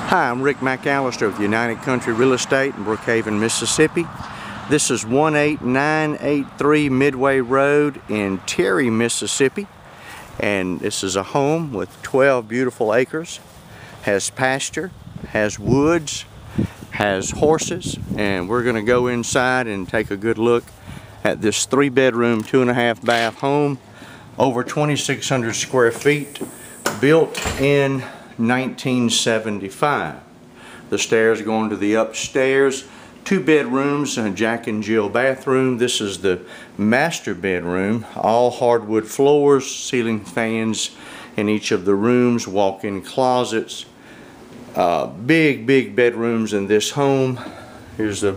Hi, I'm Rick McAlister with United Country Real Estate in Brookhaven, Mississippi. This is 18983 Midway Road in Terry, Mississippi. And this is a home with 12 beautiful acres. Has pasture, has woods, has horses. And we're going to go inside and take a good look at this 3-bedroom, 2.5-bath home. Over 2,600 square feet, built in 1975. The stairs going to the upstairs. 2 bedrooms and a Jack and Jill bathroom. This is the master bedroom. All hardwood floors, ceiling fans in each of the rooms, walk-in closets. Big bedrooms in this home. Here's a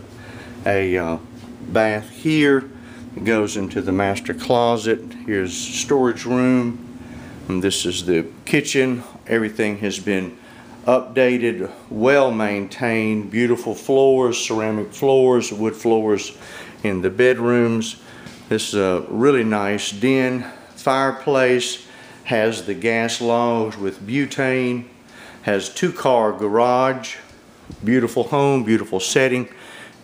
bath here. It goes into the master closet. Here's storage room. And this is the kitchen. Everything has been updated, well maintained, beautiful floors, ceramic floors, wood floors in the bedrooms. This is a really nice den. Fireplace, has the gas logs with butane, has 2-car garage. Beautiful home, beautiful setting.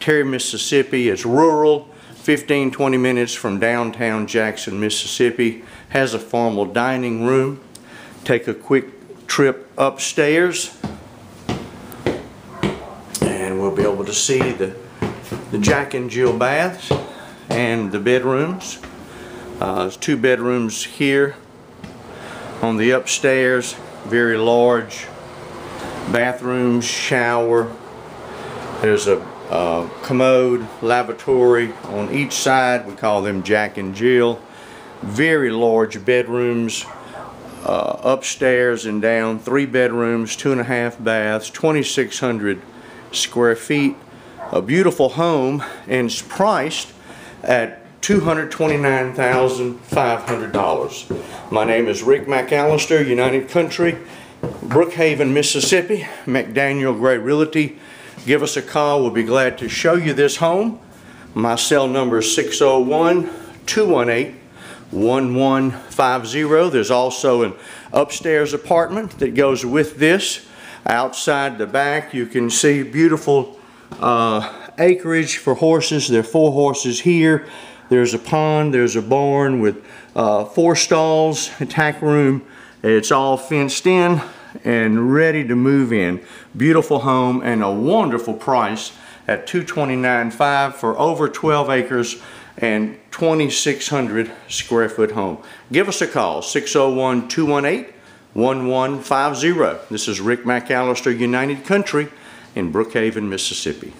Terry, Mississippi is rural, 15-20 minutes from downtown Jackson, Mississippi. Has a formal dining room. Take a quick trip upstairs and we'll be able to see the Jack and Jill baths and the bedrooms. There's 2 bedrooms here on the upstairs. Very large bathrooms, shower. There's a commode, lavatory on each side. We call them Jack and Jill. Very large bedrooms. Upstairs and down, 3 bedrooms, 2.5 baths, 2,600 square feet. A beautiful home, and it's priced at $229,500. My name is Rick McAlister, United Country, Brookhaven, Mississippi, McDaniel-Gray Realty. Give us a call. We'll be glad to show you this home. My cell number is 601-218-1150. There's also an upstairs apartment that goes with this. Outside the back you can see beautiful acreage for horses. There are 4 horses here. There's a pond, there's a barn with 4 stalls, a tack room. It's all fenced in and ready to move in. Beautiful home and a wonderful price at $229,500 for over 12 acres and 2,600 square foot home. Give us a call, 601-218-1150. This is Rick McAlister, United Country in Brookhaven, Mississippi.